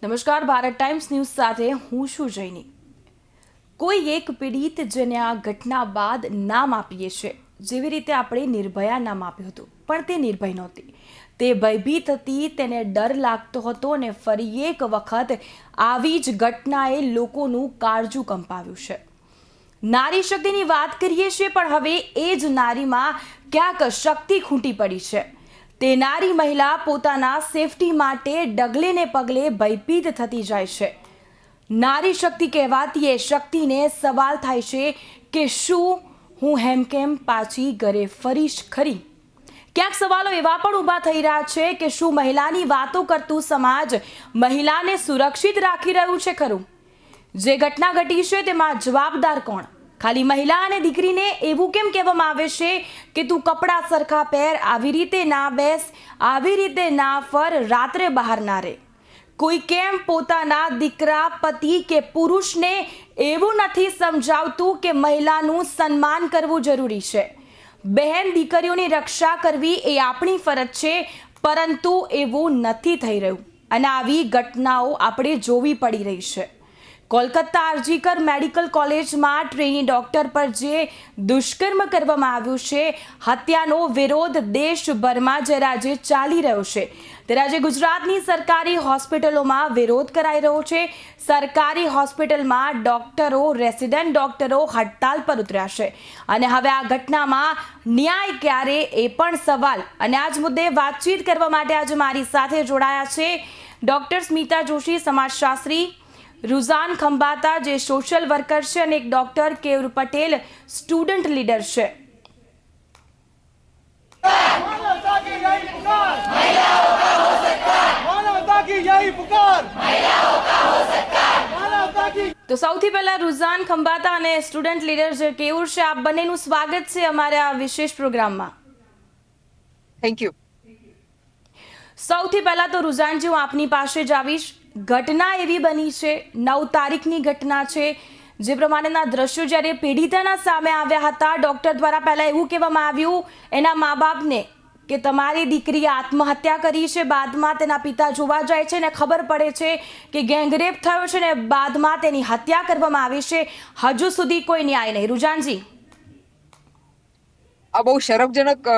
નમસ્કાર, Bharat times news સાથે હું છું જૈની. કોઈ એક પીડિત જેને આ ઘટના બાદ નામ આપીએ છે, જેવી રીતે આપણે નિર્ભયા નામ આપ્યું હતું, પણ તે નિર્ભય નહોતી. તે ભયભીત હતી, તેને ડર લાગતો હતો અને ફરી એક વખત આવી જ ઘટનાએ લોકોનું કાળજું કંપાવ્યું છે. નારી શક્તિની વાત કરીએ છીએ, પણ હવે એ જ નારીમાં ક્યાંક શક્તિ ખૂંટી પડી છે. તે નારી મહિલા પોતાના સેફટી માટે ડગલે ને પગલે ભયભીત થતી જાય છે. નારી શક્તિ કહેવાતી એ શક્તિને સવાલ થાય છે કે શું હું હેમકેમ પાછી ઘરે ફરીશ ખરી? ક્યાંક સવાલો એવા પણ ઊભા થઈ રહ્યા છે કે શું મહિલાની વાતો કરતું સમાજ મહિલાને સુરક્ષિત રાખી રહ્યું છે ખરું? જે ઘટના ઘટી છે તેમાં જવાબદાર કોણ? ખાલી મહિલા અને દીકરીને એવું કેમ કહેવામાં આવે છે કે તું કપડાં સરખા પહેર, આવી રીતે ના બેસ, આવી રીતે ના ફર, રાત્રે બહાર ના રહે? કોઈ કેમ પોતાના દીકરા, પતિ કે પુરુષને એવું નથી સમજાવતું કે મહિલાનું સન્માન કરવું જરૂરી છે? બહેન દીકરીઓની રક્ષા કરવી એ આપણી ફરજ છે, પરંતુ એવું નથી થઈ રહ્યું અને આવી ઘટનાઓ આપણે જોવી પડી રહી છે. કોલકાતા આરજીકર મેડિકલ કોલેજમાં ટ્રેની ડોક્ટર પર જે દુષ્કર્મ કરવામાં આવ્યું છે, હત્યાનો વિરોધ દેશભરમાં જે આજે ચાલી રહ્યો છે, ત્યારે આજે ગુજરાતની સરકારી હોસ્પિટલોમાં વિરોધ કરાઈ રહ્યો છે. સરકારી હોસ્પિટલમાં ડોક્ટરો, રેસિડેન્ટ ડોક્ટરો હડતાલ પર ઉતર્યા છે અને હવે આ ઘટનામાં ન્યાય ક્યારે, એ પણ સવાલ. અને આ જ મુદ્દે વાતચીત કરવા માટે આજે મારી સાથે જોડાયા છે ડોક્ટર સ્મિતા જોશી, સમાજશાસ્ત્રી, રુઝાન ખંભાતા જે સોશિયલ વર્કર છે, અને એક doctor Keyur Patel, student leader છે. તો સૌથી પહેલા રુઝાન ખંભાતા અને સ્ટુડન્ટ લીડર જે કેયુર છે, આપ બંનેનું સ્વાગત છે અમારે આ વિશેષ પ્રોગ્રામમાં. Thank you. સૌથી પહેલા તો રુઝાનજી, હું આપની પાસે જ આવીશ. ઘટના એવી બની છે, 9 તારીખની ઘટના છે, જે પ્રમાણેના દ્રશ્યો જ્યારે પીડિતાના સામે આવ્યા હતા, ડોક્ટર દ્વારા પહેલા એવું કહેવામાં આવ્યું એના મા બાપને કે તમારી દીકરીએ આત્મહત્યા કરી છે. બાદમાં તેના પિતા જોવા જાય છે ને ખબર પડે છે કે ગેંગરેપ થયો છે ને બાદમાં તેની હત્યા કરવામાં આવી છે. હજુ સુધી કોઈ ન્યાય નહીં. રુઝાનજી, આ બહુ શરમજનક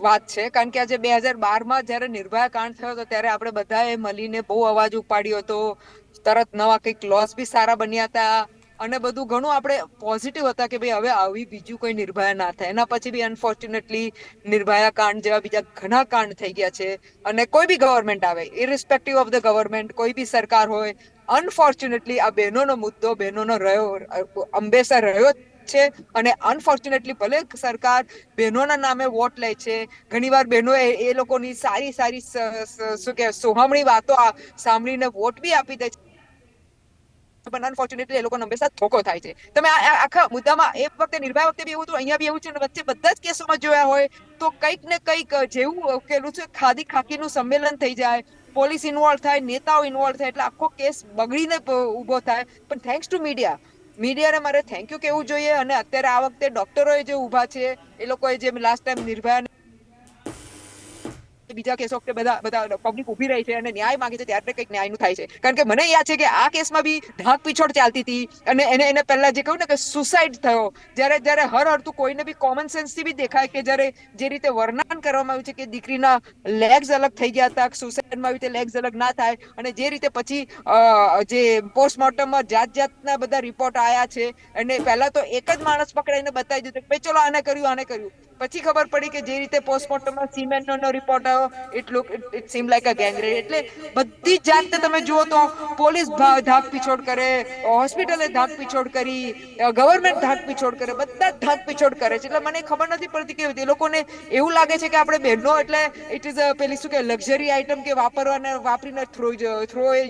વાત છે, કારણ કે આજે 2012માં જયારે નિર્ભયા કાંડ થયો હતો ત્યારે આપણે બધાએ મળીને બહુ અવાજ ઉપાડ્યો હતો. તરત નવા કંઈક લોસ બી સારા બન્યા હતા અને બધું ઘણું આપણે પોઝિટિવ હતા કે ભાઈ હવે આવી બીજું કોઈ નિર્ભયા ના થાય. એના પછી બી અનફોર્ચ્યુનેટલી નિર્ભયા કાંડ જેવા બીજા ઘણા કાંડ થઈ ગયા છે. અને કોઈ બી ગવર્મેન્ટ આવે, ઇરિસ્પેક્ટિવ ઓફ ધ ગવર્મેન્ટ, કોઈ બી સરકાર હોય, અનફોર્ચ્યુનેટલી આ બહેનોનો મુદ્દો બહેનોનો હંમેશા રહ્યો છે. અને અનફોર્ચ્યુનેટલી ભલે સરકાર બહેનોના નામે વોટ લે છે, ઘણીવાર બહેનો એ લોકોની સારી સારી શું કે સોહામણી વાતો સાંભળીને વોટ બી આપી દે છે, પણ અનફોર્ચ્યુનેટલી એ લોકોને હંમેશા ધોકો થાય છે. તમે આખા મુદ્દામાં એ વખતે નિર્ભયા વખતે બી એવું હતું, અહીંયા બી એવું છે, અને વચ્ચે બધા જ કેસોમાં જોયા હોય તો કંઈક ને કંઈક જેવું કેલું છે, ખાદી ખાકીનું સંમેલન થઈ જાય, પોલીસ ઇન્વોલ્વ થાય, નેતાઓ ઇન્વોલ્વ થાય, એટલે આખો કેસ બગડીને ઉભો થાય. પણ થેન્ક્સ ટુ મીડિયાને મારે થેન્ક યુ કહેવું જોઈએ. અને અત્યારે આ વખતે ડોક્ટરોએ જે ઉભા છે, એ લોકોએ જે લાસ્ટ ટાઈમ નિર્ભયા બીજા કેસો વખતે બધા પબ્લિક ઉભી રહી છે અને ન્યાય માંગે છે, ત્યારે કંઈક ન્યાયનું થાય છે. કારણ કે મને યાદ છે કે આ કેસમાં બી ઢાંક પીછોડ ચાલતી હતી અને એને પહેલા જે કહ્યું ને કે સુસાઇડ થયો, જ્યારે હર હરતું કોઈને બી કોમન સેન્સ થી બી દેખાય કે જ્યારે જે રીતે વર્ણન કરવામાં આવ્યું છે કે દીકરીના લેગ્સ અલગ થઈ ગયા હતા, સુસાઇડમાં આવી રીતે લેગ્સ અલગ ના થાય, અને જે રીતે પછી જે પોસ્ટમોર્ટમમાં જાતના બધા રિપોર્ટ આવ્યા છે, અને પહેલા તો એક જ માણસ પકડાઈને બતાવી દીધું કે ચલો આને કર્યું, પછી ખબર પડી કે જે રીતે પોસ્ટમોર્ટમમાં સિમેન્ટનો રિપોર્ટ આવ્યો, it seem like a gang rape. એટલે બધી જાતને તમે જુઓ તો પોલીસ ધાક પીછોડ કરે, હોસ્પિટલે ધાક પીછોડ કરી, ગવર્મેન્ટ ધાક પીછોડ કરે, બધા જ ધાક પીછોડ કરે છે. એટલે મને ખબર નથી પડતી કે એ લોકોને એવું લાગે છે કે આપણે બહેનો એટલે ઇટ ઇઝ પેલી શું કે લક્ઝરી આઈટમ, કે વાપરીને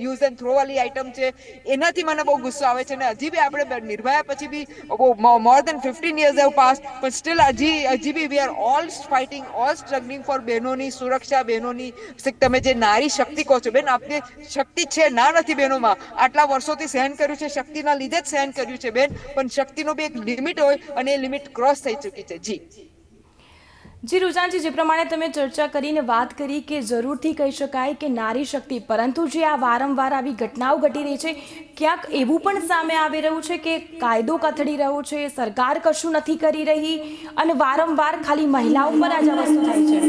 યુઝ એન્ડ થ્રો વાળી આઈટમ છે. એનાથી મને બહુ ગુસ્સો આવે છે. અને હજી બી આપણે નિર્ભયા પછી બી more than 15 years have pass, પણ સ્ટીલ હજી બી we are all fighting, all struggling for બહેનોની સુરક્ષા, બહેનોની. તમે જે નારી શક્તિ કહો છો, બેન આપની શક્તિ છે, ના નથી બહેનોમાં. આટલા વર્ષોથી સહન કર્યું છે, શક્તિના લીધે જ સહન કર્યું છે બેન, પણ શક્તિનો બી એક લિમિટ હોય અને એ લિમિટ ક્રોસ થઈ ચૂકી છે. જી, જી રુજાનજી, જે પ્રમાણે તમે ચર્ચા કરીને વાત કરી કે જરૂરથી કહી શકાય કે નારી શક્તિ, પરંતુ જે આ વારંવાર આવી ઘટનાઓ ઘટી રહી છે, ક્યાંક એવું પણ સામે આવી રહ્યું છે કે કાયદો કથળી રહ્યો છે, સરકાર કશું નથી કરી રહી અને વારંવાર ખાલી મહિલાઓ પર આ જ વસ્તુ થાય છે.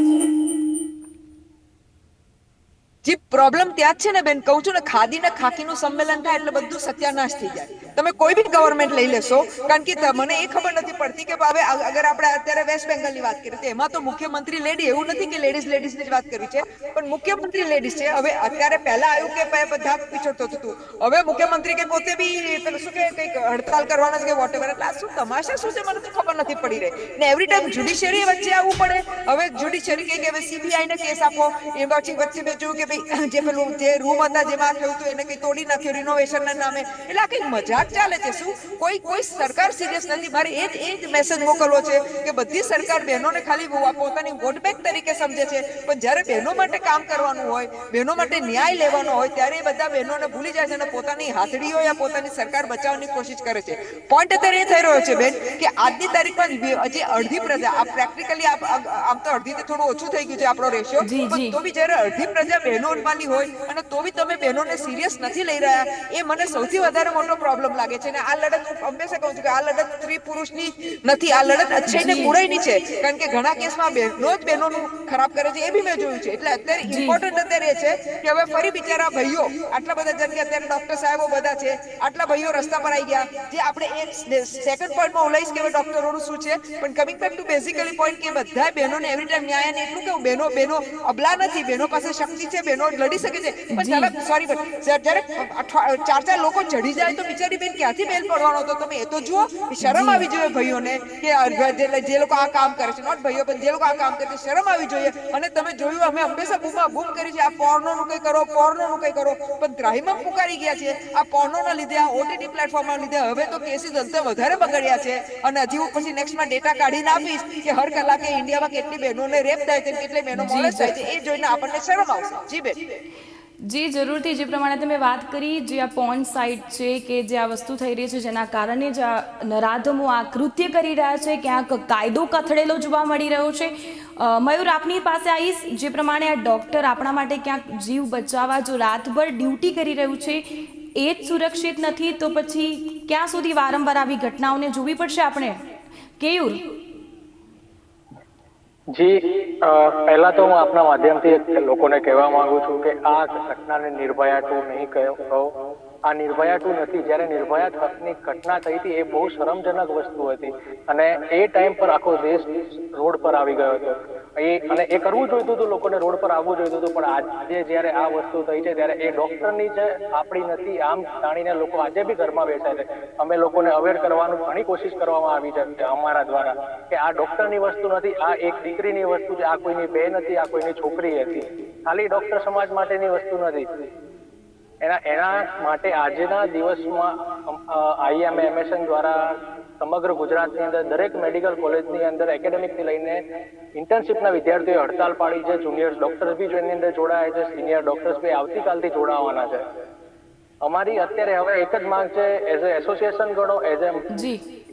જે પ્રોબ્લેમ ત્યાં જ છે ને બેન, કહું છું ને, ખાદી ને ખાકીનું સંમેલન થાય એટલે બધું સત્યાનાશ થઈ જાય. તમે કોઈ બી ગવર્મેન્ટ લઈ લેશો, કારણ કે મને એ ખબર નથી પડતી કે હવે અગર આપણે અત્યારે વેસ્ટ બેંગાલની વાત કરીએ તો એમાં તો મુખ્યમંત્રી લેડી, એવું નથી કે લેડીઝની જ વાત કરવી છે, પણ મુખ્યમંત્રી લેડીઝ છે. હવે અત્યારે પહેલા આવ્યું કે ધાક પીછોડ થતું હતું, હવે મુખ્યમંત્રી કે પોતે બી પેલું શું કે કંઈક હડતાલ કરવાના છે કે વોટેવર. એટલે આ શું તમાશા શું છે, મને તો ખબર નથી પડી રહી. ને એવરી ટાઈમ જ્યુડિશિયરી વચ્ચે આવવું પડે. હવે જ્યુડિશિયરી કે હવે સીબીઆઈ ને કેસ આપો, એ પછી વચ્ચે મેં જોયું કે જે પેલું જે રૂમ હતા જેમાં થયું હતું એને કઈ તોડી નાખ્યું રિનોવેશન ના નામે. એટલે આ કઈ મજાક ચાલે છે શું? કોઈ સરકાર સિરિયસ નથી. મારે એ જ મેસેજ મોકલવો છે કે બધી સરકાર બહેનોને ખાલી પોતાની વોટ બેંક તરીકે સમજે છે, પણ જ્યારે બહેનો માટે કામ કરવાનું હોય, બહેનો માટે ન્યાય લેવાનો હોય, ત્યારે એ બધા બહેનોને ભૂલી જાય છે અને પોતાની હાથડીઓ યા પોતાની સરકાર બચાવવાની કોશિશ કરે છે. પોઈન્ટ અત્યારે એ થઈ રહ્યો છે બેન કે આજની તારીખમાં હજી અડધી પ્રજા, આ પ્રેક્ટિકલી આમ તો અડધીથી થોડું ઓછું થઈ ગયું છે આપણો રેશિયો, જી પણ જી તો બી જ્યારે અડધી પ્રજા બહેનો વાલી હોય અને તો બી તમે બહેનોને સિરિયસ નથી લઈ રહ્યા, એ મને સૌથી વધારે મોટો પ્રોબ્લેમ લાગે છે. અને આ લડત હું હંમેશા કહું છું કે આ લડત સ્ત્રી પુરુષની નથી, આ લડત અચ્છાઈને જી બુરાઈની છે. કારણ કે ઘણા કેસમાં બહેનો જ બહેનોનું ખરાબ કરે છે, એ બી મેં જોયું છે. એટલે અત્યારે જી ઇમ્પોર્ટન્ટ અત્યારે એ છે કે હવે ફરી બિચારા ભાઈઓ, આટલા બધા જેમ કે અત્યારે ડોક્ટર સાહેબો બધા છે, આટલા ભાઈઓ રસ્તા પર આવી ગયા. જે આપણે એક સેકન્ડ પોઈન્ટમાં ઓલાઈશ કે ડોક્ટરોનું શું છે, પણ coming back to basically point કે બધા બહેનોને એવરી ટાઈમ ન્યાય. અને એટલું કેવું, બહેનો અબલા નથી, બહેનો પાસે શક્તિ છે, બહેનો લડી શકે છે. પણ જી ચાલો સોરી, જ્યારે ચાર લોકો ચઢી જાય તો બિચારી બેન ક્યાંથી બેલ પડવાનો હતો? તમે એ તો જુઓ. શરમ જી આવી જોઈએ ભાઈઓને કે જે લોકો આ કામ કરે છે, નોટ ભાઈઓ પણ જે લોકો આ કામ કરે છે, શરમ આવી જોઈએ. અને તમે જોયું, અમે હંમેશા બૂમા બૂમ કરી છે, આ પોર્નો નું કંઈ કરો, પોર્નો નું કંઈ કરો, પણ ત્રાહિમામ પુકારી ગયા છે આ પોર્નો ના લીધે, આ ઓટીટી પ્લેટફોર્મ ના લીધે. હવે તો કેસીસ અંતે વધારે બગડ્યા છે. અને હજી હું પછી નેક્સ્ટમાં ડેટા કાઢીને આપીશ કે હર કલાકે ઇન્ડિયામાં કેટલી બહેનોને રેપ થાય છે, કેટલી બહેનો જી મોલેસ્ટ થાય છે. એ જોઈને આપણને શરમ આવશે. જી બેન. જી જરૂરથી, જે પ્રમાણે તમે વાત કરી, જે આ પોર્ન સાઇટ છે કે જે આ વસ્તુ થઈ રહી છે, જેના કારણે જ આ નરાધમો આ કૃત્ય કરી રહ્યા છે, ક્યાંક કાયદો કથળેલો જોવા મળી રહ્યો છે. મયુર, આપની પાસે આવીશ. જે પ્રમાણે આ ડૉક્ટર આપણા માટે ક્યાંક જીવ બચાવવા જો રાતભર ડ્યુટી કરી રહ્યું છે, એ જ સુરક્ષિત નથી, તો પછી ક્યાં સુધી વારંવાર આવી ઘટનાઓને જોવી પડશે આપણે? કેયુર. જી, પહેલા તો હું આપના માધ્યમથી લોકોને કહેવા માંગુ છું કે આ ઘટનાને નિર્ભયા ટુ નહીં કહો. આ નિર્ભયા ટુ નથી. જ્યારે નિર્ભયા ની ઘટના થઈ હતી, એ બહુ શરમજનક વસ્તુ હતી. અને એ ટાઈમ પર આખો દેશ રોડ પર આવી ગયો હતો. અને એ કરવું જોઈતું હતું, લોકોને રોડ પર આવવું જોઈતું હતું. પણ આજે જ્યારે આ વસ્તુ થઈ છે, ત્યારે એ ડોક્ટરની જ આપણી નથી, આમ જાણીને લોકો આજે બી ઘરમાં બેસે છે. અમે લોકોને અવેર કરવાનું ઘણી કોશિશ કરવામાં આવી છે અમારા દ્વારા કે આ ડોક્ટરની વસ્તુ નથી, આ એક દીકરીની વસ્તુ છે, આ કોઈની બેન હતી, આ કોઈની છોકરી હતી. ખાલી ડોક્ટર સમાજ માટેની વસ્તુ નથી. એના માટે આજના દિવસમાં IMA-MSN દ્વારા સમગ્ર ગુજરાતની અંદર દરેક મેડિકલ કોલેજની અંદર એકેડેમિકથી લઈને ઇન્ટર્નશિપના વિદ્યાર્થીઓએ હડતાલ પાડી છે. જુનિયર ડોક્ટર્સ બી એની અંદર જોડાયા છે, સિનિયર ડોક્ટર્સ બી આવતીકાલથી જોડાવાના છે. અમારી અત્યારે હવે એક જ માંગ છે, એઝ એ એસોસિએશન ગણો, એઝ એ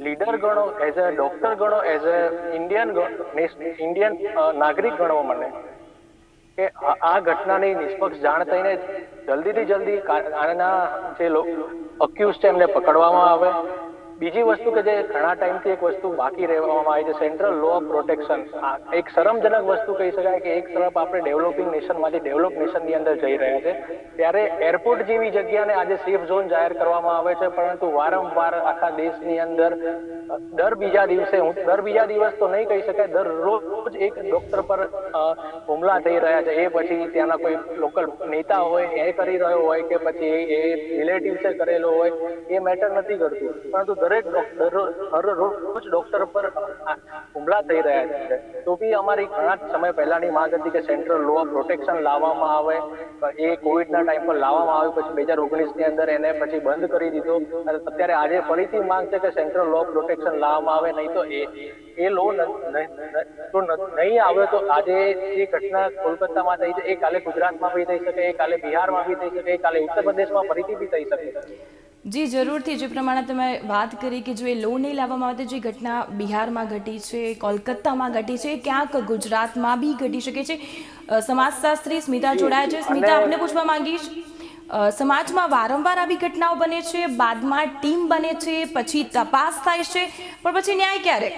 લીડર ગણો, એઝ એ ડોક્ટર ગણો, એઝ એ ઇન્ડિયન નાગરિક ગણવો મને, કે આ ઘટનાની નિષ્પક્ષ જાણ થઈને જલ્દીથી જલ્દી આના જે અક્યુઝ છે એમને પકડવામાં આવે. બીજી વસ્તુ કે જે ઘણા ટાઈમથી એક વસ્તુ બાકી રહેવામાં આવી છે, સેન્ટ્રલ લો ઓફ પ્રોટેક્શન. એક શરમજનક વસ્તુ કહી શકાય કે એક તરફ આપણે ડેવલપિંગ નેશનમાંથી ડેવલપ નેશનની અંદર જઈ રહ્યા છે, ત્યારે એરપોર્ટ જેવી જગ્યાને આજે સેફ ઝોન જાહેર કરવામાં આવે છે, પરંતુ વારંવાર આખા દેશની અંદર દર બીજા દિવસ તો નહીં કહી શકાય, દરરોજ એક ડોક્ટર પર હુમલા થઈ રહ્યા છે. એ પછી ત્યાંના કોઈ લોકલ નેતા હોય એ કરી રહ્યો હોય કે પછી એ રિલેટિવ્સે કરેલો હોય, એ મેટર નથી કરતું, પરંતુ દરેક રોજ ડોક્ટર પર હુમલા થઈ રહ્યા છે. તો બી અમારી ઘણા સમય પહેલાની માંગ હતી કે સેન્ટ્રલ લો ઓફ પ્રોટેક્શન લાવવામાં આવે. એ કોવિડના ટાઈમ પર લાવવામાં આવ્યું, પછી 2019ની અંદર એને પછી બંધ કરી દીધો. અને અત્યારે આજે ફરીથી માંગ છે કે સેન્ટ્રલ લો ઓફ પ્રોટેક્શન લાવવામાં આવે. નહીં તો એ લો નહીં આવે તો આજે જે ઘટના કોલકાતામાં થઈ છે, એ કાલે ગુજરાતમાં બી થઈ શકે, એ કાલે બિહારમાં બી થઈ શકે, એ કાલે ઉત્તર પ્રદેશમાં ફરીથી બી થઈ શકે. જી જરૂરથી, જે પ્રમાણે તમે વાત કરી કે જો એ લો નહીં લાવવામાં આવે તો જે ઘટના બિહારમાં ઘટી છે, કોલકાતામાં ઘટી છે, ક્યાંક ગુજરાતમાં બી ઘટી શકે છે. સમાજશાસ્ત્રી સ્મિતા જોડાયા છે. સ્મિતા, આપને પૂછવા માંગીશ, સમાજમાં વારંવાર આવી ઘટનાઓ બને છે, બાદમાં ટીમ બને છે, પછી તપાસ થાય છે, પણ પછી ન્યાય ક્યારે?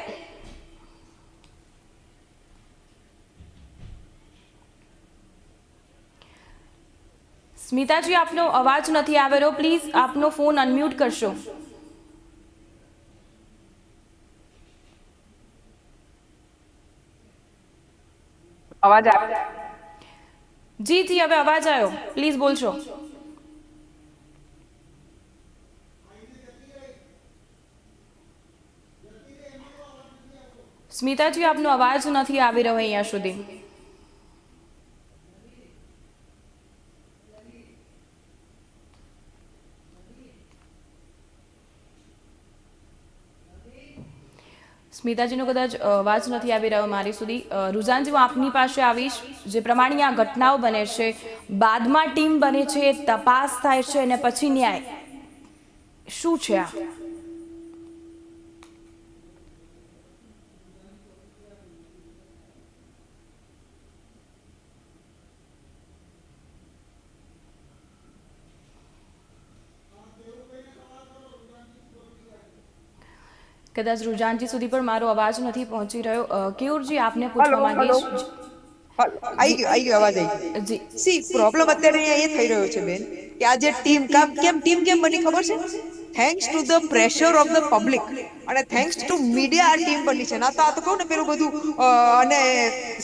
સ્મિતાજી, આપનો અવાજ નથી આવી રહ્યો. પ્લીઝ આપનો ફોન અનમ્યુટ કરશો. અવાજ આવે? જી જી, હવે અવાજ આવ્યો. પ્લીઝ બોલશો. સ્મિતાજી, આપનો અવાજ નથી આવી રહ્યો અહીંયા સુધી. સ્મિતાજીનો કદાચ અવાજ નથી આવી રહ્યો મારી સુધી. રુઝાનજી, હું આપની પાસે આવીશ. જે પ્રમાણે આ ઘટનાઓ બને છે, બાદમાં ટીમ બને છે, તપાસ થાય છે અને પછી ન્યાય, શું છે આ? કદાચ રુઝાનજી સુધી પણ મારો અવાજ નથી પહોંચી રહ્યો. કેયુરજી, આપને પૂછવા માંગીશ. આવી ગયો અવાજ આવી ગયો. જી સી પ્રોબ્લેમ અત્યારે અહીંયા એ થઈ રહ્યો છે બેન કે આ જે ટીમ કેમ બની ખબર છે? Thanks to the pressure of the public અને થેન્ક્સ ટુ મીડિયા આ ટીમ બની છે. ના તો આ તો કહું ને પેલું બધું અને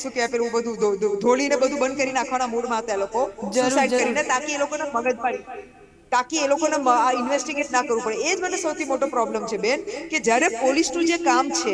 શું કહેવાય પેલું બધું ધોળીને બધું બંધ કરી નાખવાના મૂડમાં હતા એ લોકો, સુસાઇડ કરીને, તાકી એ લોકોને મગજ મારી, તાકી એ લોકોને ઇન્વેસ્ટિગેટ ના કરવું પડે. એ જ મને સૌથી મોટો પ્રોબ્લેમ છે બેન કે જ્યારે પોલીસનું જે કામ છે,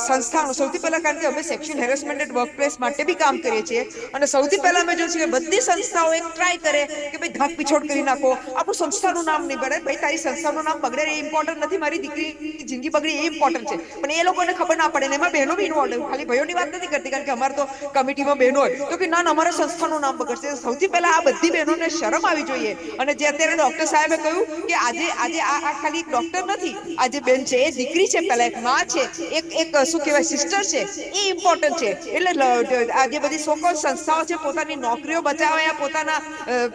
સંસ્થાનું સૌથી પહેલા, કારણ કે અમે સેક્સ્યુઅલ હેરેસમેન્ટ એટ વર્કપ્લેસ માટે બી કામ કરીએ છીએ અને સૌથી પહેલા અમે જોયું છે કે બધી સંસ્થાઓ એક ટ્રાય કરે કે ભાઈ ધાક પીછોડ કરી નાખો, આપણું સંસ્થાનું નામ નહીં બગડે. ભાઈ તારી સંસ્થાનું નામ બગડે એ ઇમ્પોર્ટન્ટ નથી, મારી દીકરીની જિંદગી બગડી એ ઇમ્પોર્ટન્ટ છે. પણ એ લોકોને ખબર ના પડે ને એમાં બહેનો બી ઇન્વોલ્વ. ખાલી ભાઈઓની વાત નથી કરતી, કારણ કે અમારે તો કમિટીમાં બહેનો હોય તો કે ના અમારા સંસ્થાનું નામ બગડશે. સૌથી પહેલા આ બધી બહેનોને શરમ આવી જોઈએ. અને જે અત્યારે ડોક્ટર સાહેબે કહ્યું કે આજે આ ખાલી એક ડોક્ટર નથી, આજે બેન છે, એ દીકરી છે, પહેલા એક માં છે, એક શું કહેવાય સિસ્ટર છે, એ ઇમ્પોર્ટન્ટ છે. એટલે આ જે બધી સોકોલ સંસ્થાઓ છે, પોતાની નોકરીઓ બચાવવા, પોતાના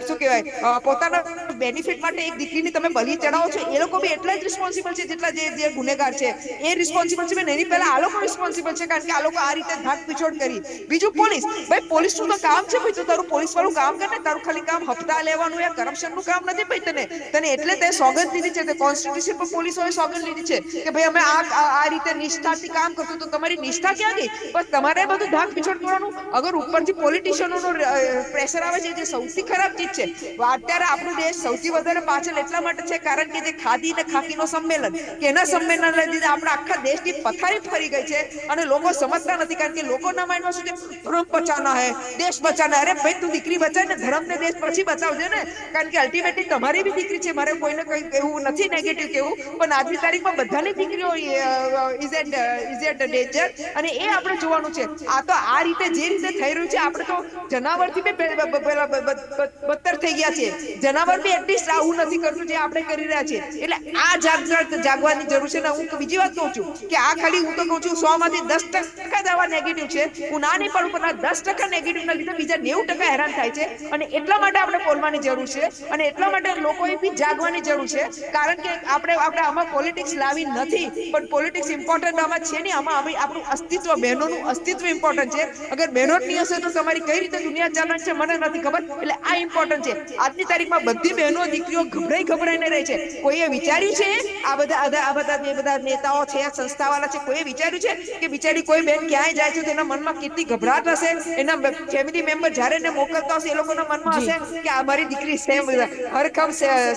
શું કહેવાય પોતાના બેનિફિટ માટે એક દીકરીની તમે બલી ચડાવો છો, એ લોકો બી એટલા જ રિસ્પોન્સિબલ છે જેટલા જે ગુનેગાર છે એ રિસ્પોન્સિબલ છે. એની પહેલા આ લોકો રિસ્પોન્સિબલ છે, કારણ કે આ લોકો આ રીતે ધાક પીછોડ કરી. બીજું પોલીસ, ભાઈ પોલીસનું તો કામ છે, ભાઈ તો તારું પોલીસ વાળું કામ કરે ને, તારું ખાલી કામ હપ્તા લેવાનું યા કરપ્શનનું કામ નથી. ભાઈ તને એટલે તે સોગંદ લીધી છે, તે કોન્સ્ટિટ્યુશન પર પોલીસોએ સોગંદ લીધી છે કે ભાઈ અમે આ રીતે નિષ્ઠાથી કામ કરશું. તો તમારી નિષ્ઠા ક્યાં ગઈ? બસ તમારે બધું ધાક પીછોડ કરવાનું. અગર ઉપરથી પોલિટિશિયનોનો પ્રેશર આવે છે, જે સૌથી ખરાબ ચીજ છે. અત્યારે આપણો દેશ સૌથી વધારે પાછળ એટલા માટે છે કારણ કે જે ખાદી ને ખાકીનો સંમેલન, કે એના સંમેલન લીધે આપણા આખા દેશની પથારી ફરી ગઈ છે અને લોકો સમજતા નથી. કારણ કે લોકોના માઇન્ડમાં શું છે, ધર્મ બચાવના હે, દેશ બચાવના. અરે ભાઈ તું દીકરી બચાવ ને ધર્મ ને દેશ પછી બચાવજે ને, કારણ કે અલ્ટિમેટલી તમારી બી દીકરી છે. મારે કોઈને કઈ કહેવું નથી, નેગેટિવ કહેવું, પણ આજની તારીખમાં બધાની દીકરીઓ ઇઝ એટ ડેન્જર અને એ આપણે જોવાનું છે. આ તો આ રીતે જે રીતે થઈ રહ્યું છે, આપણે તો જનાવરથી બી બદતર થઈ ગયા છે. જનાવર બી એટલીસ્ટ આવું નથી કરતું જે આપણે કરી રહ્યા છીએ. એટલે આ જાગવાની જરૂર છે. ને હું બીજી વાત કહું છું કે આ ખાલી હું તો કહું છું 100 માંથી 10% જ આવા નેગેટિવ છે. હું ના નહીં પાડું, પણ આ 10% નેગેટિવ ના લીધે બીજા 90% હેરાન થાય છે. અને એટલા માટે આપણે બોલવાની જરૂર છે અને એટલા માટે લોકોએ બી જાગવાની જરૂર છે. કારણ કે આપણે આમાં પોલિટિક્સ લાવી નથી, પણ પોલિટિક્સ ઇમ્પોર્ટન્ટ આમાં છે નહીં. આમાં આપણું અસ્તિત્વ, બહેનોનું અસ્તિત્વ ઇમ્પોર્ટન્ટ છે. અગર બહેનો જ નહીં હશે તો તમારી કઈ રીતે દુનિયા ચાલવાની છે મને નથી ખબર. એટલે આ ઇમ્પોર્ટન્ટ છે. આજની તારીખમાં બધી બહેનો દીકરીઓ ગભરાઈને રહે છે. કોઈએ વિચાર્યું છે આ બધા નેતાઓ છે, સંસ્થાવાળા છે, કોઈએ વિચાર્યું છે કે બિચારી કોઈ બેન ક્યાંય જાય છે તો એના મનમાં કેટલી ગભરાટ હશે? એના ફેમિલી મેમ્બર જ્યારે એને મોકલતા હશે એ લોકોના મનમાં હશે કે આ મારી દીકરી હરખમ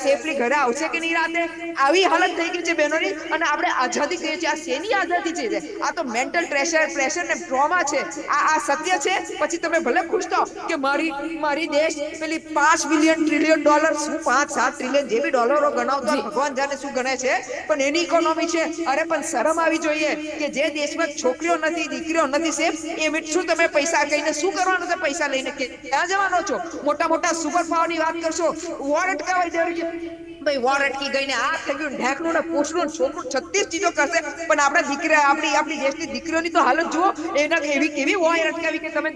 સેફલી ઘરે આવશે કે નહીં રાતે? આવી હાલત થઈ ગઈ છે બહેનોની. અને આપણે આઝાદી કહીએ છીએ, આ શેની આઝાદી છે? આ તો મેન્ટલ પ્રેશર ને ટ્રોમા છે. આ સત્ય છે. પછી તમે ભલે ખુશ થાઓ કે મારી દેશ પેલી 5 બિલિયન ટ્રિલિયન ડોલર, શું 5-7 ટ્રિલિયન જે બી ડોલરો ગણાવતો ભગવાન જાણે શું ગણે છે, પણ એની ઇકોનોમી છે. અરે પણ શરમ આવી જોઈએ કે જે દેશમાં છોકરીઓ નથી, દીકરીઓ નથી સેફ, એ શું તમે પૈસા કહીને શું કરવાનું છે? પૈસા લઈને ક્યાં જવાનો છો? મોટા સુપર પાવરની વાત કરશો, વોર અટકાવાઈ દેવાની છે. ભાઈ વોર અટકી ગઈ ને આ થઈ ગયું ઢેકનું ને પૂછનું છોકરું 36 ચીજો કરશે પણ આપણા દીકરા આપણી દેશની દીકરીઓની તો હાલત જુઓ એના એવી કેવી વોર અટકાવી કે તમે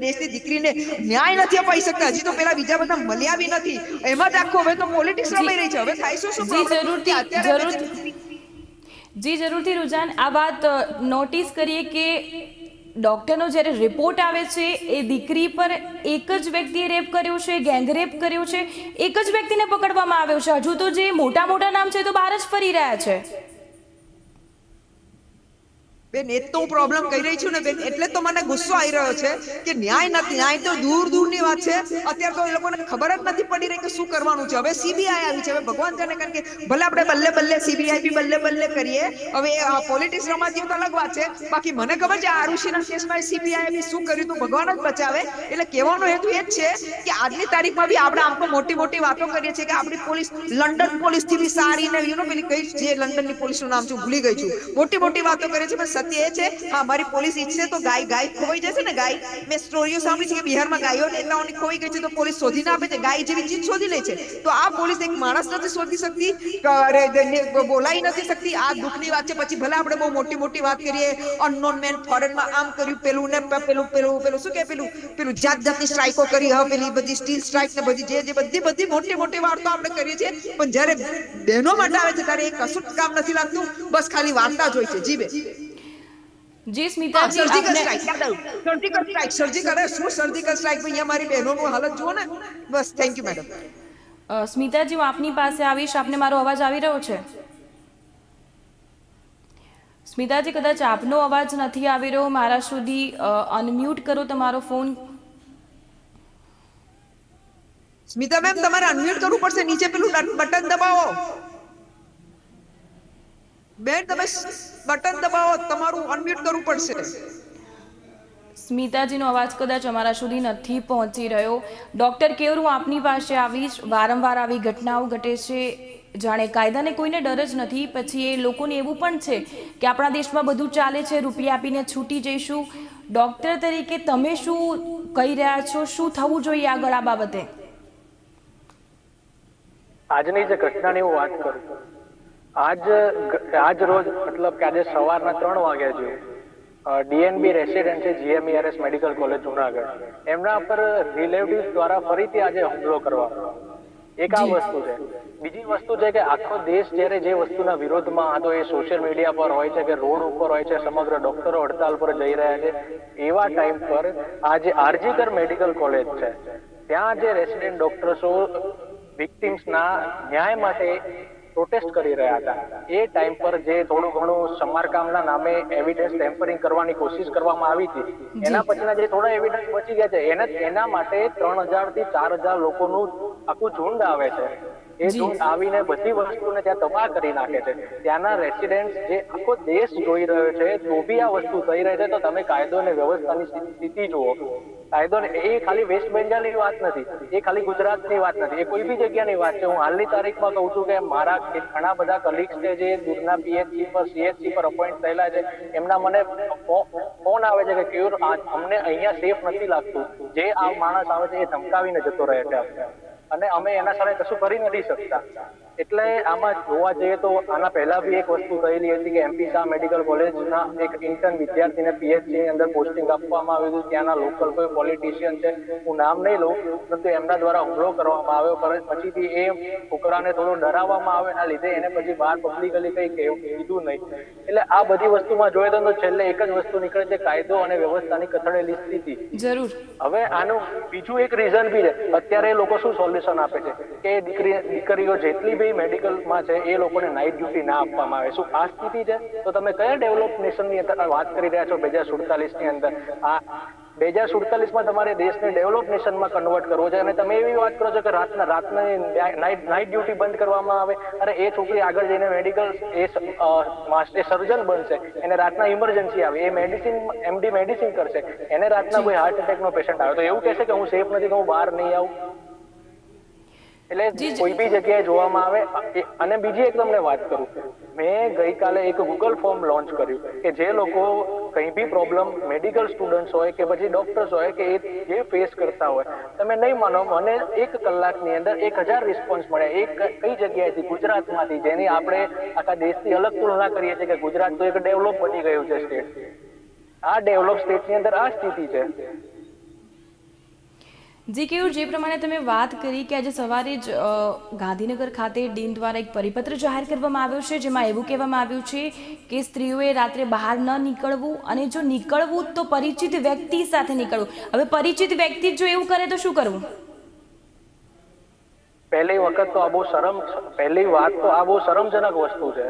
દેશની દીકરીને ન્યાય નથી અપાઈ શકતા હજી તો પેલા બીજા બધા મળ્યા બી નથી એમાં જ આખો હવે તો પોલિટિક્સ રમાઈ રહી છે હવે થાય શું જી પ્રોબ્લેમ જી જરૂરથી રુજાન આ વાત નોટિસ કરીએ કે ડૉક્ટરનો જ્યારે રિપોર્ટ આવે છે એ દીકરી પર એક જ વ્યક્તિએ રેપ કર્યો છે ગેંગરેપ કર્યો છે એક જ વ્યક્તિને પકડવામાં આવ્યો છે હજુ તો જે મોટા મોટા નામ છે તો બહાર જ ફરી રહ્યા છે બેન એ તો પ્રોબ્લેમ કહી રહી છું ને બેન એટલે તો મને ગુસ્સો આવી રહ્યો છે કે ન્યાય નથી ન્યાય તો દૂરની વાત છે અત્યારે તો એ લોકોને ખબર જ નથી પડી રહી કે શું કરવાનું છે હવે સીબીઆઈ આવી છે હવે ભગવાન જાણે કારણ કે ભલે આપણે બલ્લે સીબીઆઈ બી બલ્લે કરીએ હવે પોલિટિક્સ રમાતી તો અલગ વાત છે બાકી મને ખબર છે આરુષિના કેસમાં સીબીઆઈ બી શું કર્યું તું ભગવાન જ બચાવે એટલે કહેવાનો હેતુ એ જ છે કે આજની તારીખમાં બી આપણે આમ તો મોટી વાતો કરીએ છીએ કે આપણી પોલીસ લંડન પોલીસ થી બી સારી ને યુ નો પેલી કઈ જે લંડનની પોલીસનું નામ છું ભૂલી ગઈ છું મોટી વાતો કરીએ છીએ સત્ય એ છે હા અમારી પોલીસ ઈચ્છે તો ગાય ખોવાઈ જશે ને ગાય મેં સ્ટોરીઓ સાંભળી છે કે બિહારમાં ગાયો એટલાઓની ખોવાઈ ગઈ છે તો પોલીસ શોધીને આપે છે ગાય જેવી ચીજ શોધી લે છે તો આ પોલીસ એક માણસ નથી શોધી શકતી બોલાઈ નથી શકતી આ દુઃખની વાત છે પછી ભલે આપણે બહુ મોટી વાત કરીએ અનનોન મેન ફોરેનમાં આમ કર્યું પેલું ને પેલું શું કે પેલું જાતની સ્ટ્રાઇકો કરી હવે પેલી બધી સ્ટીલ સ્ટ્રાઇક ને બધી જે બધી મોટી વાર્તા આપણે કરીએ છીએ પણ જ્યારે બહેનો માટે આવે છે ત્યારે એ કશું જ કામ નથી લાગતું બસ ખાલી વાર્તા જ હોય છે જી બે જી સ્મિતાજી સર્જિકલ સ્ટ્રાઇક ભાઈ અમારી બહેનોનું હાલત જુઓ ને બસ થેન્ક યુ મેડમ સ્મિતાજી હું આપની પાસે આવીશ આપને મારો અવાજ આવી રહ્યો છે સ્મિતાજી કદાચ આપનો અવાજ નથી આવી રહ્યો મારા સુધી અનમ્યુટ કરો તમારો ફોન સ્મિતા મેમ તમારે અનમ્યુટ કરવું પડશે નીચે પેલું બટન દબાવો બેન તમે બટન દબાવો તમારું અનમ્યુટ કરવું પડશે સ્મિતાજીનો અવાજ કદાચ અમારા સુધી નથી પહોંચી રહ્યો ડૉક્ટર કેવર હું આપની પાસે આવીશ વારંવાર આવી ઘટનાઓ ઘટે છે જાણે કાયદાને કોઈને ડર જ નથી પછી એ લોકોને એવું પણ છે કે આપણા દેશમાં બધું ચાલે છે રૂપિયા આપીને છૂટી જઈશું ડૉક્ટર તરીકે તમે શું કહી રહ્યા છો શું થવું જોઈએ આગળ આ બાબતે આજની જે ઘટનાની હું વાત કરું આજ રોજ મતલબ કે આજે સવારના 3 વાગ્યા જેવું ડીએનબી રેસિડેન્ટ છે જીએમઈઆરએસ મેડિકલ કોલેજ જુનાગઢ એમના પર રિલેટિવ્સ દ્વારા ફરીથી આજે હુમલો કરવામાં એક આ વસ્તુ છે બીજી વસ્તુ છે કે આખો દેશ જ્યારે જે વસ્તુના વિરોધમાં હતો એ સોશિયલ મીડિયા પર હોય છે કે રોડ ઉપર હોય છે સમગ્ર ડોક્ટરો હડતાલ પર જઈ રહ્યા છે એવા ટાઈમ પર આજે આરજીકર મેડિકલ કોલેજ છે ત્યાં જે રેસિડેન્ટ ડોક્ટર્સો વિક્ટિમ્સના ન્યાય માટે પ્રોટેસ્ટ કરી રહ્યા હતા એ ટાઈમ પર જે થોડું ઘણું સમારકામના નામે એવિડન્સ ટેમ્પરિંગ કરવાની કોશિશ કરવામાં આવી હતી એના પછીના જે થોડા એવિડન્સ બચી ગયા છે એના માટે 3000 થી 4000 લોકોનું આખું ઝુંડ આવે છે એ ઝુંડ આવીને બધી વસ્તુને ત્યાં તબાહ કરી નાખે છે ત્યાંના રેસિડેન્ટ જે આખો દેશ જોઈ રહ્યો છે તો બી આ વસ્તુ થઈ રહી છે તો તમે કાયદો અને વ્યવસ્થાની સ્થિતિ જુઓ કાયદો એ ખાલી વેસ્ટ બેંગાલની વાત નથી એ ખાલી ગુજરાતની વાત નથી એ કોઈ બી જગ્યાની વાત છે હું હાલની તારીખમાં કહું છું કે મારા ઘણા બધા કલીગ્સ છે જે દૂરના પીએચસી પર સીએચસી પર અપોઇન્ટ થયેલા છે એમના મને ફોન આવે છે કે ક્યોર અમને અહીંયા સેફ નથી લાગતું જે આ માણસ આવે છે એ ધમકાવીને જતો રહે છે અને અમે એના સામે કશું કરી નથી શકતા એટલે આમાં જોવા જઈએ તો આના પહેલા બી એક વસ્તુ થયેલી હતી કે એમપી શાહ મેડિકલ કોલેજના એક ઇન્ટર્ન વિદ્યાર્થીને પીએચડી ની અંદર પોસ્ટિંગ આપવામાં આવ્યું હતું ત્યાંના લોકલ કોઈ પોલિટિશિયન છે હું નામ નહીં લઉં પરંતુ એમના દ્વારા હુમલો કરવામાં આવ્યો પછીથી એ છોકરાને થોડો ડરાવવામાં આવે એના લીધે એને પછી બહાર પબ્લિકલી કંઈ કીધું નહીં એટલે આ બધી વસ્તુમાં જોઈએ તો છેલ્લે એક જ વસ્તુ નીકળે છે કાયદો અને વ્યવસ્થાની કથળેલી સ્થિતિ જરૂર હવે આનું બીજું એક રીઝન બી છે અત્યારે લોકો શું સોલ્યુશન આપે છે કે દીકરીઓ જેટલી બી મેડિકલમાં છે એ લોકોને નાઇટ ડ્યુટી ના આપવામાં આવે શું આ સ્થિતિ છે તો તમે કયા ડેવલપ નેશનની અંદર વાત કરી રહ્યા છો 2047 ની અંદર આ 2047માં તમારે દેશને ડેવલપ નેશનમાં કન્વર્ટ કરવો છે અને તમે એવી વાત કરો છો કે રાતના નાઇટ ડ્યુટી બંધ કરવામાં આવે અરે એ છોકરી આગળ જઈને મેડિકલ સર્જન બનશે એને રાતના ઇમરજન્સી આવે એ એમડી મેડિસિન કરશે એને રાતના કોઈ હાર્ટ એટેકનો પેશન્ટ આવે તો એવું કહેશે કે હું સેફ નથી તો હું બહાર નહીં આવું એટલે કોઈ બી જગ્યાએ જોવામાં આવે. અને બીજી એક તમને વાત કરું, મેં ગઈકાલે એક ગૂગલ ફોર્મ લોન્ચ કર્યું કે જે લોકો કંઈ બી પ્રોબ્લેમ, મેડિકલ સ્ટુડન્ટ્સ હોય કે પછી ડોક્ટર્સ હોય કે જે ફેસ કરતા હોય, તમે નહીં માનો, મને 1 કલાકની અંદર 1000 રિસ્પોન્સ મળ્યા. કઈ જગ્યાએથી? ગુજરાતમાંથી, જેની આપણે આખા દેશથી અલગ તુલના કરીએ છીએ કે ગુજરાત તો એક ડેવલપ બની ગયું છે સ્ટેટ. આ ડેવલપ સ્ટેટની અંદર આ સ્થિતિ છે. જી કેવું, જે પ્રમાણે તમે વાત કરી કે આજે સવારે જ ગાંધીનગર ખાતે ડીન દ્વારા એક પરિપત્ર જાહેર કરવામાં આવ્યો છે, જેમાં એવું કહેવામાં આવ્યું છે કે સ્ત્રીઓએ રાત્રે બહાર ન નીકળવું, અને જો નીકળવું તો પરિચિત વ્યક્તિ સાથે નીકળવું. હવે પરિચિત વ્યક્તિ જો એવું કરે તો શું કરવું? પહેલી વાત તો આ બહુ શરમજનક વસ્તુ છે.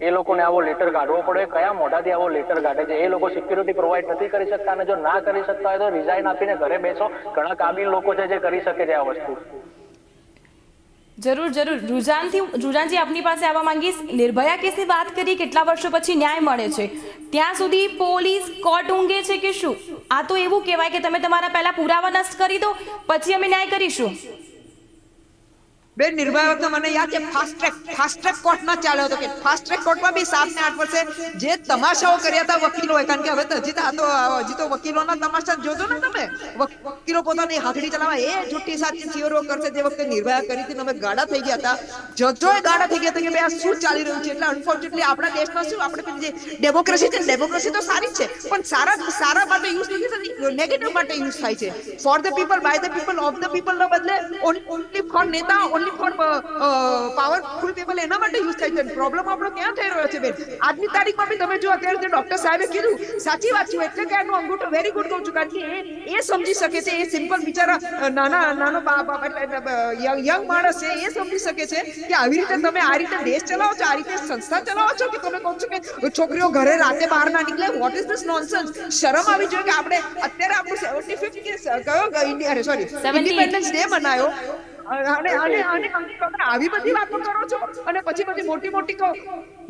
એ લોકોને આવો લેટર કાઢવો પડે. કયા મોઢાથી આવો લેટર કાઢે છે? એ લોકો સિક્યુરિટી પ્રોવાઈડ નથી કરી શકતા, અને જો ના કરી શકતા હોય તો રિઝાઇન આપીને ઘરે બેસો. ઘણા કાબિલ લોકો છે જે કરી શકે છે આ વસ્તુ. જરૂર જરૂર. રૂજાનજી, આપની પાસે આવવા માંગીશ. નિર્ભયા કેસની વાત કરી, કેટલા વર્ષો પછી ન્યાય મળે છે, ત્યાં સુધી પોલીસ કોર્ટ ઊંઘે છે કે શું? આ તો એવું કહેવાય કે તમે તમારા પહેલા પુરાવા નષ્ટ કરી દો, પછી અમે ન્યાય કરીશું. બેન, નિર્ભયા વખતે મને યાદ છે ફાસ્ટ ટ્રેક કોર્ટમાં ચાલ્યો હતો કે ફાસ્ટ ટ્રેક કોર્ટમાં બી 7 ને 8 વર્ષે જે તમાશાઓ કર્યા હતા વકીલોએ, કારણ કે હવે તો હજી તો વકીલોના તમાશા જોજો ને તમે. વકીલો પોતાની હાથડી ચલાવવા એ જુઠ્ઠી સાચી થિયરીઓ કરશે. જે વખતે નિર્ભયા કરી હતી અમે ગાડા થઈ ગયા હતા, જજોએ ગાડા થઈ ગયા હતા કે ભાઈ આ શું ચાલી રહ્યું છે. એટલે અનફોર્ચ્યુનેટલી આપણા દેશમાં શું, આપણે જે ડેમોક્રેસી છે, ડેમોક્રેસી તો સારી છે, પણ સારા માટે યુઝ નથી થતી, નેગેટિવ માટે યુઝ થાય છે. For the people, by the people, of the people ના બદલે ઓનલી ફોર નેતા, ઓનલી ફોર પાવરફુલ પીપલ, એના માટે યુઝ થાય છે. પ્રોબ્લેમ આપણો ત્યાં થઈ રહ્યો છે બેન. આજની તારીખમાં બી તમે જો અત્યારે જે ડોક્ટર સાહેબે કીધું, સાચી વાત છે. એટલે કે એનું અંગૂઠો વેરી ગુડ કહું છું, કારણ કે એ સમજી શકે છે. એ સિમ્પલ બિચારા નાનો યંગ માણસ છે, એ સમજી શકે છે કે આવી રીતે તમે આ રીતે દેશ ચલાવો છો, આ રીતે સંસ્થા ચલાવો છો, કે તમે કહો છો કે છોકરીઓ ઘરે રાતે બહાર ના નીકળે. What is this nonsense? શરમ આવી જોઈએ કે આપણે અત્યારે આપણું 75 ઇન્ડિપેન્ડન્સ ડે મનાયો, અને આવી બધી વાતો કરો છો, અને પછી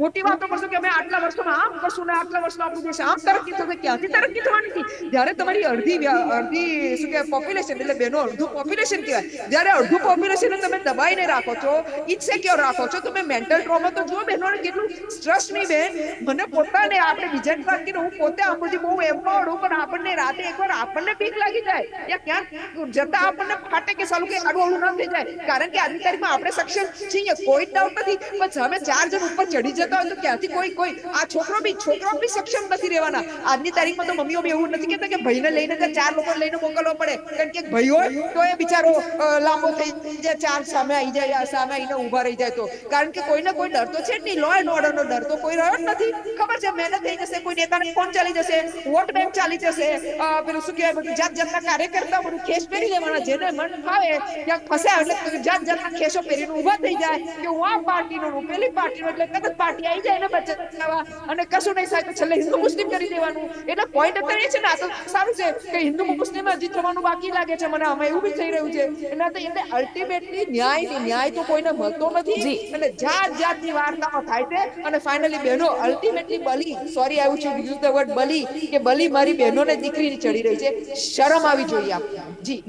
મોટી વાતો કરશો કે અમે આટલા વર્ષોમાં આમ કરશું ને આટલા વર્ષમાં આપણું દેશ આમ તરક્કી થશે. ક્યાંથી તરક્કી થવાની હતી? જ્યારે તમારી અડધી શું કે પોપ્યુલેશન, એટલે બેનો અડધું પોપ્યુલેશન કહેવાય, જ્યારે અડધું પોપ્યુલેશન તમે દબાઈને રાખો છો, ઇનસેક્યોર રાખો છો, તમે મેન્ટલ ટ્રોમા તો જુઓ બહેનોને કેટલું. ટ્રસ્ટ મી બેન, મને પોતાને, આપણે બીજાની વાત કરીને હું પોતે આમ બધી બહુ એમ્પાવર્ડ હું, પણ આપણને રાતે એકવાર આપણને બીક લાગી જાય, યા ક્યાંક જતા આપણને ફાટે કે સાલું કે આડું અવળું ના થઈ જાય. કારણ કે આજની તારીખમાં આપણે સક્ષમ છીએ, કોઈ ડાઉટ નથી, પણ સામે 4 જણ ઉપર ચડી જતા હોય તો ક્યાંથી કોઈ આ છોકરો બી સક્ષમ નથી રહેવાના. આજની તારીખમાં તો મમ્મીઓ બી એવું નથી કહેતા કે ભાઈને લઈને 4 લોકો લઈને મોકલવો પડે, કારણ કે ભાઈ હોય તો એ બિચારો લાંબો થઈ જાય, 4 સામે આવી જાય, સામે આવીને ઊભા રહી જાય તો. કારણ કે કોઈને કોઈ ડર તો છે જ નહીં. લો એન્ડ ઓર્ડરનો ડર તો કોઈ રહ્યો જ નથી. ખબર છે મહેનત થઈ જશે, કોઈ નેતાને ફોન ચાલી જશે, વોટ બેંક ચાલી જશે, પેલું શું કહેવાય, જાતના કાર્યકર્તા બધું ખેસ પહેરી લેવાના, જેને મન ફાવે ક્યાંક ફસ્યા એટલે જાતના ખેસો પહેરીને ઊભા થઈ જાય કે હું આ પાર્ટીનો, હું પેલી પાર્ટીનો, એટલે કદાચ પાર્ટી આવી જાય એને બચાવવા, અને કશું નહીં થાય તો છેલ્લે હિન્દુ મુસ્લિમ કરી દેવાનું. એટલે પોઈન્ટ અત્યારે એ છે ને, આ તો સારું છે કે હિન્દુ મુસ્લિમ હજી થવાનું બાકી લાગે છે મને, અમે એવું બી થઈ રહ્યું છે. એટલે અલ્ટિમેટલી ન્યાય તો કોઈને મળતો નથી, અને જાતની વાર્તાઓ થાય છે, અને ફાઇનલી બહેનો અલ્ટિમેટલી બલી, sorry I would use the word બલી, કે બલી મારી બહેનોને દીકરીની ચડી રહી છે. શરમ આવી જોઈએ આપણે.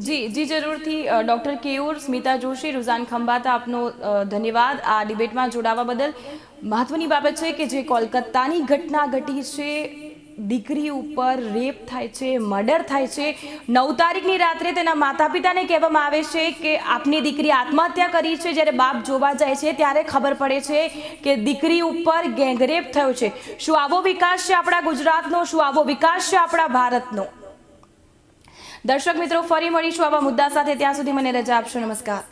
જી જરૂરથી. ડોક્ટર કેયુર, સ્મિતા જોશી, રૂઝાન ખંભાતા, આપનો ધન્યવાદ આ ડિબેટમાં જોડાવા બદલ. મહત્વની બાબત છે કે જે કોલકાતાની ઘટના ઘટી છે, દીકરી ઉપર રેપ થાય છે, મર્ડર થાય છે. 9 તારીખની રાત્રે તેના માતા પિતાને કહેવામાં આવે છે કે આપની દીકરી આત્મહત્યા કરી છે. જ્યારે બાપ જોવા જાય છે ત્યારે ખબર પડે છે કે દીકરી ઉપર ગેંગરેપ થયો છે. શું આવો વિકાસ છે આપણા ગુજરાતનો? શું આવો વિકાસ છે આપણા ભારતનો? દર્શક મિત્રો, ફરી મળીશું આવા મુદ્દા સાથે. ત્યાં સુધી મને રજા આપશો. નમસ્કાર.